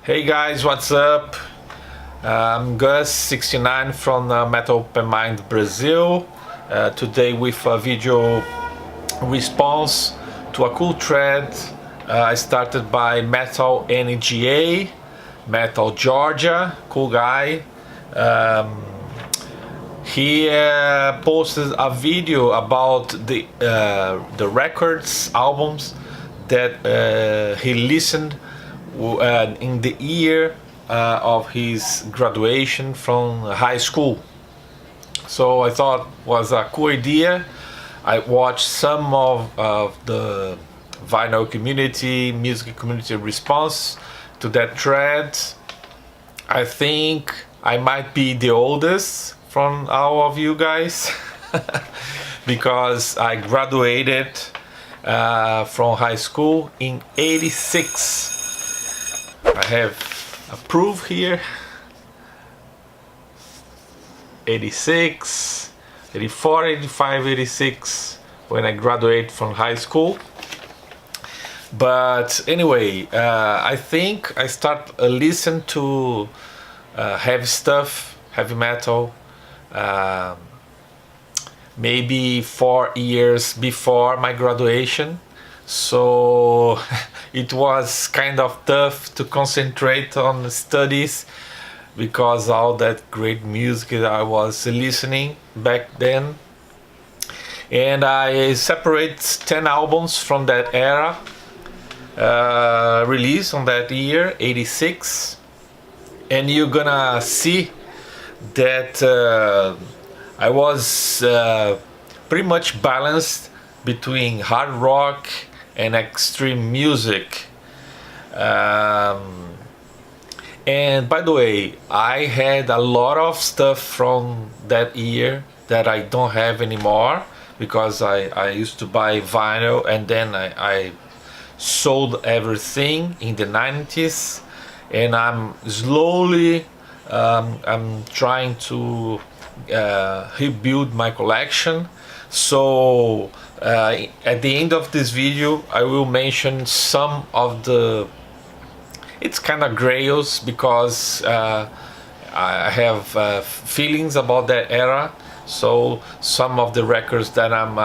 Hey guys, what's up? I'm Gus69 from Metalnga, Brazil. Today with a video response to a cool thread I started by Metalnga, Metal Georgia, cool guy. He posted a video about the records, albums that he listened in the year of his graduation from high school. So I thought was a cool idea. I watched some of the vinyl community, music community response to that thread. I think I might be the oldest from all of you guys because I graduated from high school in '86. I have a proof here. 86, 84, 85, 86 when I graduated from high school. But anyway, I think I start listen to heavy stuff, heavy metal, maybe 4 years before my graduation. So it was kind of tough to concentrate on the studies because all that great music that I was listening back then. And I separate 10 albums from that era, released on that year, '86. And you're gonna see that I was pretty much balanced between hard rock and extreme music. And by the way, I had a lot of stuff from that year that I don't have anymore because I used to buy vinyl and then I sold everything in the 90s, and I'm slowly I'm trying to rebuild my collection. So at the end of this video I will mention some of the, it's kind of grails because I have feelings about that era. So some of the records that I'm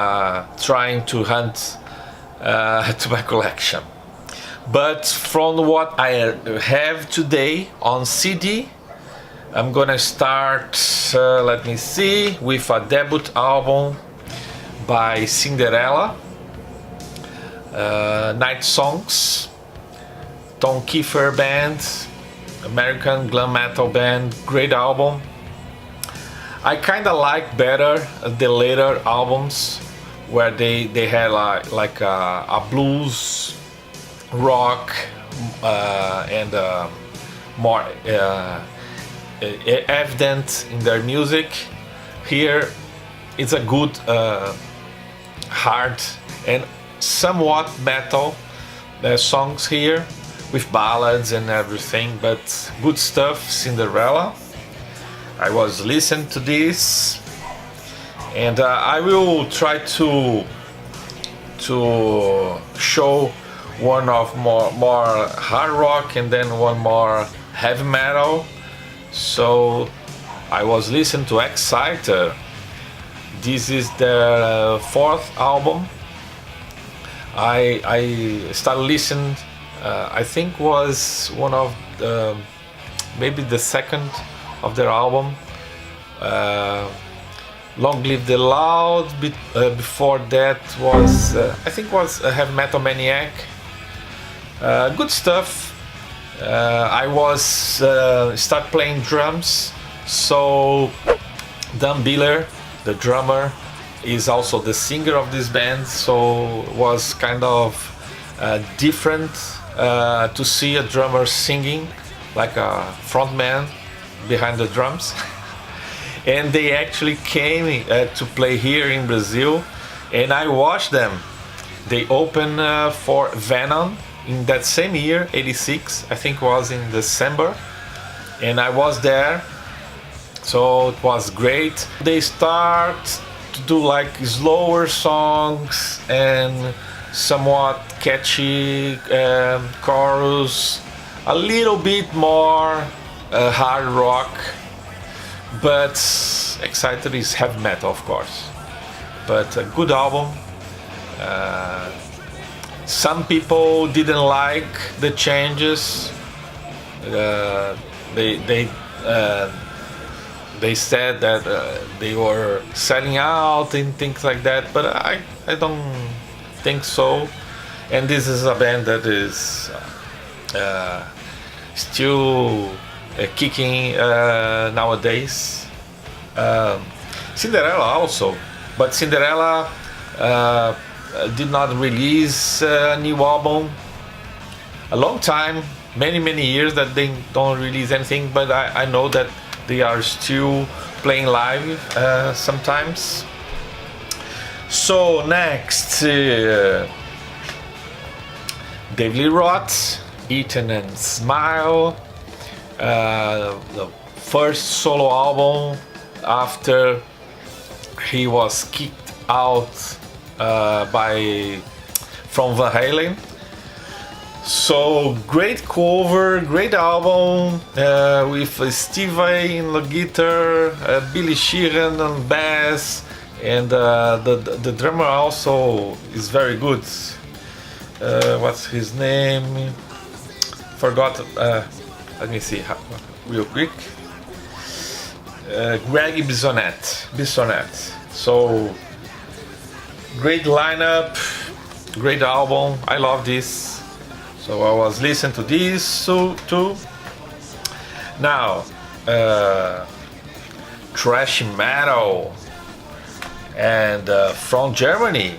trying to hunt to my collection. But from what I have today on CD, I'm gonna start, let me see, with a debut album by Cinderella, Night Songs, Tom Kiefer Band, American glam metal band, great album. I kind of like better the later albums where they had like a blues, rock, and more evident in their music. Here it's a good hard and somewhat metal songs here with ballads and everything, but good stuff. Cinderella, I was listening to this, and I will try to show one of more hard rock and then one more heavy metal. So I was listening to Exciter. This is their fourth album. I started listening, I think was one of the, maybe the second of their album, Long Live the Loud. Before that was I think was Heavy Metal Maniac. Good stuff. I was start playing drums, so Dan Biller, the drummer, is also the singer of this band, so it was kind of different to see a drummer singing like a frontman behind the drums. And they actually came to play here in Brazil, and I watched them. They opened for Venom in that same year, '86, I think was in December, and I was there, so it was great. They start to do like slower songs and somewhat catchy chorus, a little bit more hard rock, but Excited is heavy metal, of course. But a good album. Some people didn't like the changes. They said that they were selling out and things like that, but I don't think so. And this is a band that is still kicking nowadays. Cinderella also, but Cinderella did not release a new album a long time, many years that they don't release anything, but I know that they are still playing live sometimes. So next, David Lee Roth, Eat and Smile, the first solo album after he was kicked out from Van Halen. So great cover, great album with Steve Vai on the guitar, Billy Sheehan on bass, and the drummer also is very good. What's his name? Forgot. Let me see real quick. Greg Bissonette. So great lineup, great album. I love this. So I was listening to this too. Now, thrash metal, and from Germany,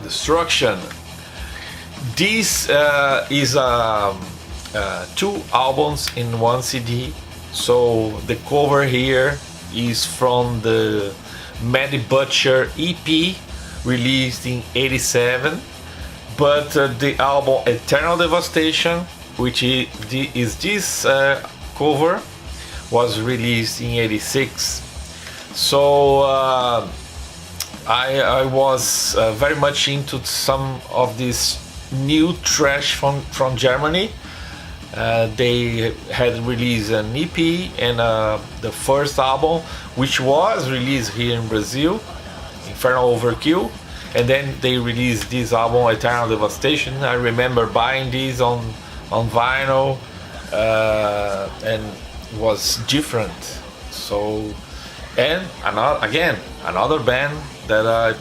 Destruction. This is 2 albums in one CD. So the cover here is from the Maddie Butcher EP released in '87, but the album Eternal Devastation, which is this cover, was released in '86. So I was very much into some of this new thrash from Germany. They had released an EP and the first album, which was released here in Brazil, Infernal Overkill, and then they released this album, Eternal Devastation. I remember buying this on vinyl, and it was different. So, and another band that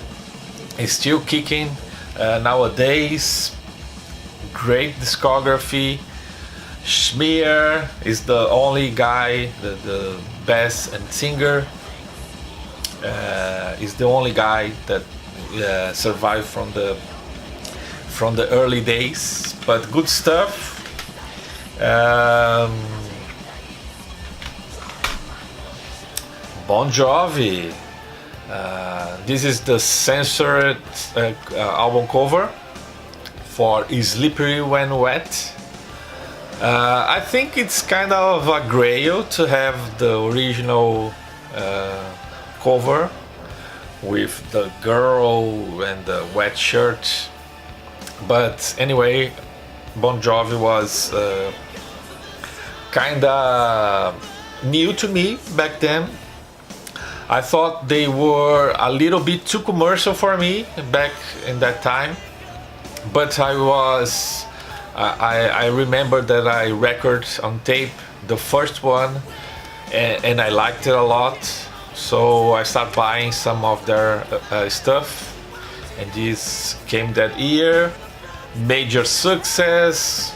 is still kicking nowadays. Great discography. Schmier is the only guy, the bass and singer, is the only guy that survived from the early days. But good stuff. Bon Jovi. This is the censored album cover for Slippery When Wet. I think it's kind of a grail to have the original cover with the girl and the wet shirt. But anyway, Bon Jovi was kinda new to me back then. I thought they were a little bit too commercial for me back in that time. But I remember that I recorded on tape the first one, and I liked it a lot. So I started buying some of their stuff, and this came that year. Major success.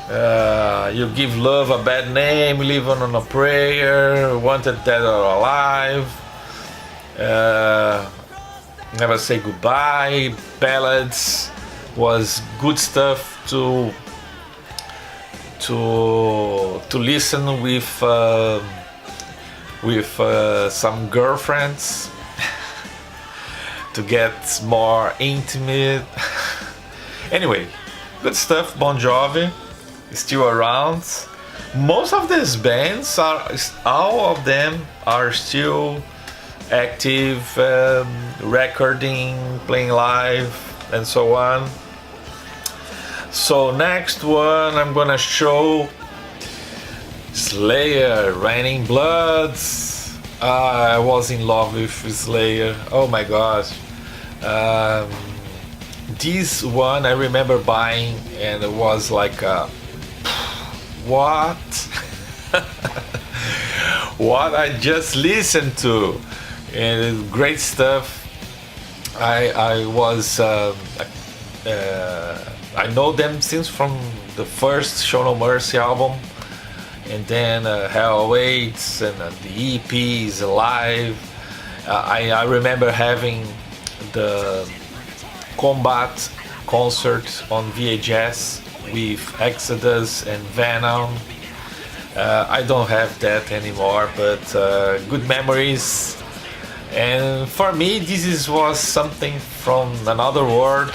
You Give Love a Bad Name, Living on a Prayer, Wanted Dead or Alive, Never Say Goodbye, Ballads. Was good stuff to listen with some girlfriends to get more intimate. Anyway, good stuff. Bon Jovi is still around. Most of these bands all of them are still active, recording, playing live, and so on. So next one I'm gonna show Slayer, Raining Bloods. I was in love with Slayer. Oh my gosh. Um, this one I remember buying, and it was like, what? What I just listened to, and great stuff. I was I know them since from the first Show No Mercy album, and then Hell Awaits, and the EPs live. I remember having the Combat concert on VHS with Exodus and Venom. I don't have that anymore, but good memories. And for me, was something from another world,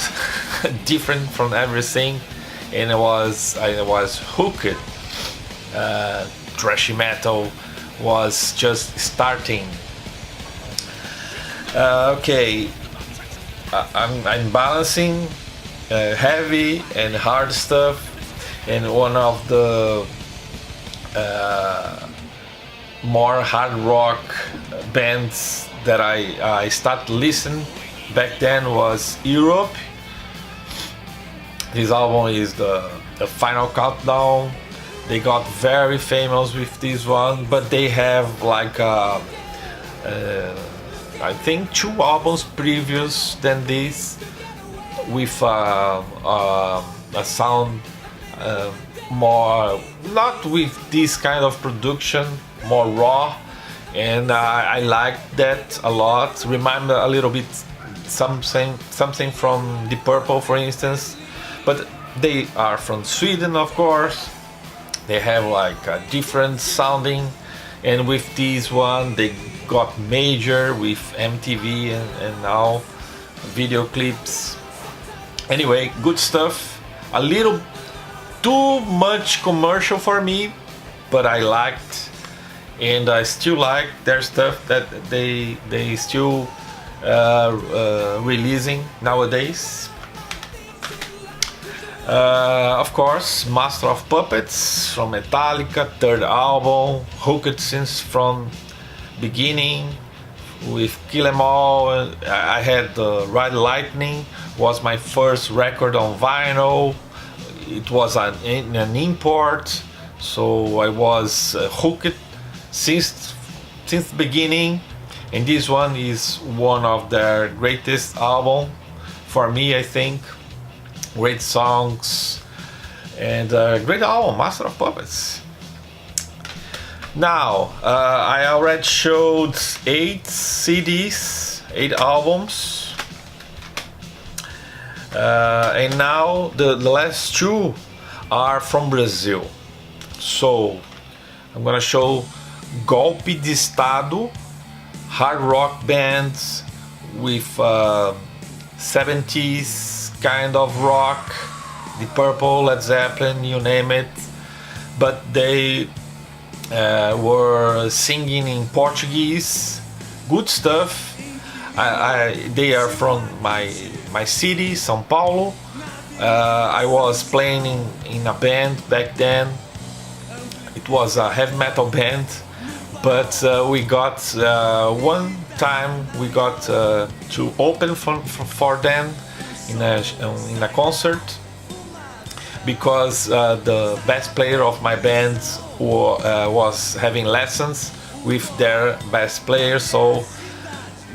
different from everything, and I was hooked. Thrashy metal was just starting. Okay, I'm balancing heavy and hard stuff, and one of the more hard rock bands that I started listening back then was Europe. This album is the Final Countdown. They got very famous with this one, but they have like I think 2 albums previous than this with a sound more, not with this kind of production, more raw, and I like that a lot. Remind me a little bit something from Deep Purple, for instance, but they are from Sweden, of course. They have like a different sounding, and with this one they got major with MTV and now video clips. Anyway, good stuff. A little too much commercial for me, but I liked, and I still like their stuff that they still releasing nowadays. Of course, Master of Puppets from Metallica, third album, hooked since from beginning with Kill 'Em All. I had Ride Lightning, was my first record on vinyl. It was an import, so I was hooked since the beginning. And this one is one of their greatest album for me, I think. Great songs and great album, Master of Puppets. Now, I already showed 8 CDs, 8 albums, and now the last 2 are from Brazil. So I'm gonna show Golpe de Estado, hard rock bands with 70s kind of rock, Deep Purple, Led Zeppelin, you name it, but they were singing in Portuguese. Good stuff. They are from my city, São Paulo. I was playing in a band back then. It was a heavy metal band, but we got one time we got to open for them in a concert, because the bass player of my band was having lessons with their bass player, so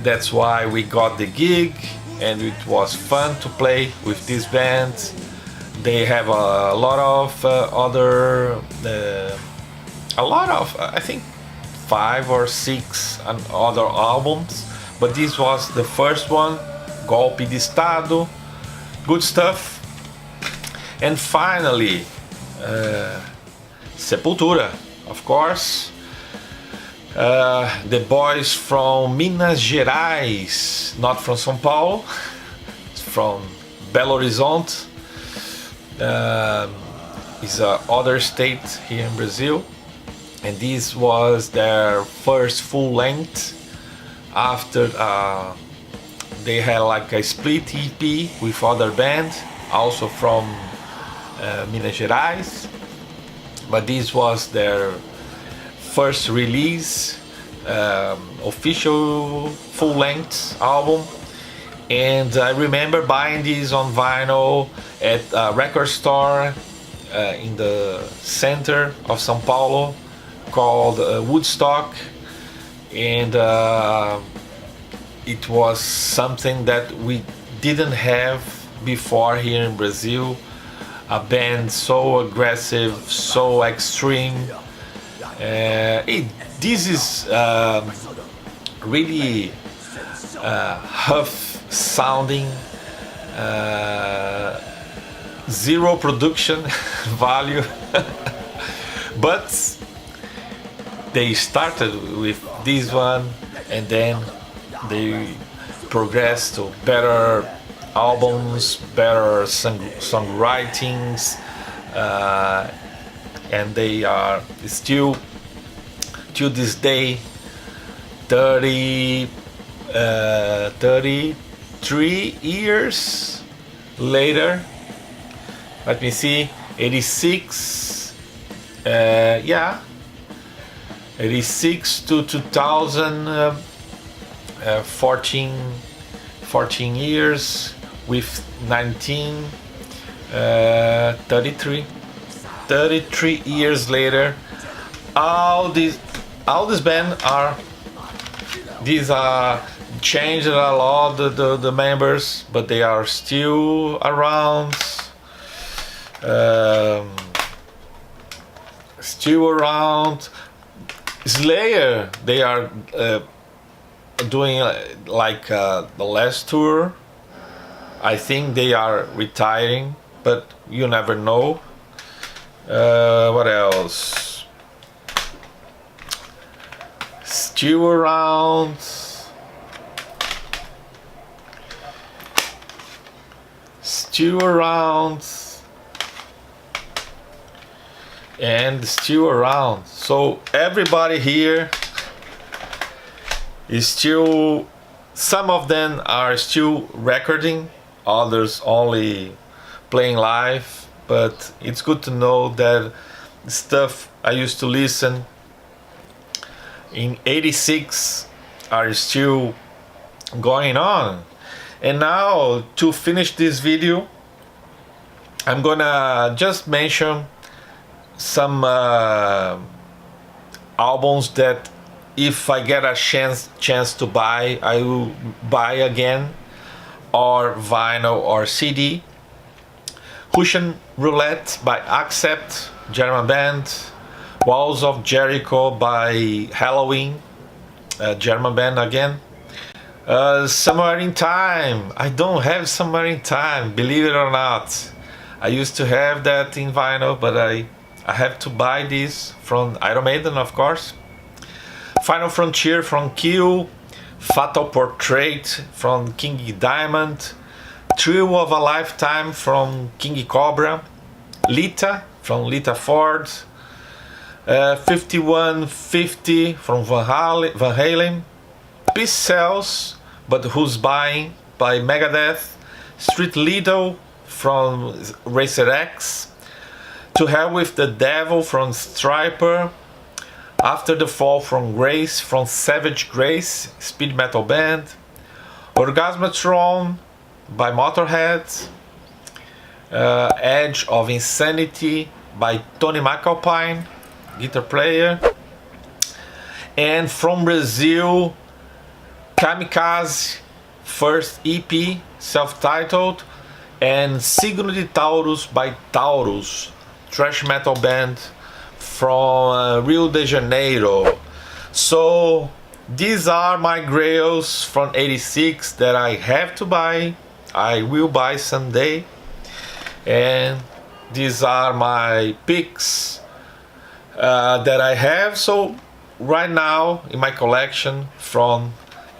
that's why we got the gig, and it was fun to play with this band. They have a lot of I think 5 or 6 other albums, but this was the first one, Golpe de Estado. Good stuff. And finally, Sepultura, of course. The boys from Minas Gerais, not from São Paulo, from Belo Horizonte. It's other state here in Brazil, and this was their first full length after they had like a split EP with other band, also from Minas Gerais. But this was their first release, official full-length album. And I remember buying this on vinyl at a record store in the center of São Paulo called Woodstock. And it was something that we didn't have before here in Brazil. A band so aggressive, so extreme. This is really huff sounding, zero production value. But they started with this one, and then they progressed to better albums, better songwritings, and they are still to this day 33 years later. Let me see, 86, 86 to 14 years with 33 years later. All these bands are changed a lot, the members, but they are still around. Slayer, they are doing like the last tour. I think they are retiring, but you never know. What else? Still around. And still around. So everybody here is still, some of them are still recording, others only playing live, but it's good to know that stuff I used to listen in 86 are still going on. And now, to finish this video, I'm gonna just mention some albums that if I get a chance to buy, I will buy again, or vinyl or CD. Russian Roulette by Accept, German band. Walls of Jericho by Halloween, German band again. Somewhere in Time. I don't have Somewhere in Time, believe it or not. I used to have that in vinyl, but I have to buy this from Iron Maiden, of course. Final Frontier from Kill, Fatal Portrait from King Diamond, Thrill of a Lifetime from King Cobra, Lita from Lita Ford, 5150 from Van Halen, Peace Sells, But Who's Buying by Megadeth, Street Legal from Racer X, To Hell with the Devil from Striper, After the Fall from Grace from Savage Grace, speed metal band, Orgasmatron by Motorhead, Edge of Insanity by Tony McAlpine, guitar player, and from Brazil, Kamikaze, first EP, self-titled, and Signo de Taurus by Taurus, thrash metal band from Rio de Janeiro. So these are my grails from 86 that I have to buy. I will buy someday, and these are my picks that I have. So right now in my collection from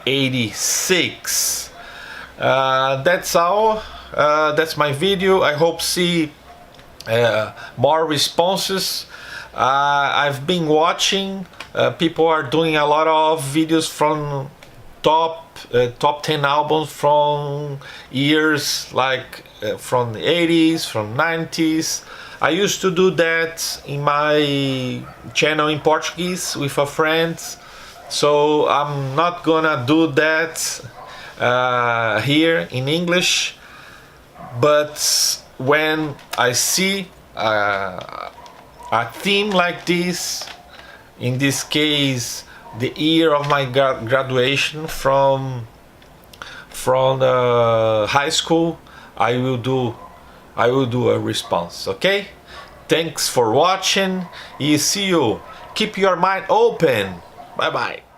86. That's all. That's my video. I hope see more responses. I've been watching, people are doing a lot of videos from top 10 albums from years like from the 80s, from 90s. I used to do that in my channel in Portuguese with a friend, so I'm not gonna do that here in English. But when I see a theme like this, in this case the year of my graduation from high school, I will do a response. Okay, thanks for watching. You see you, keep your mind open. Bye bye.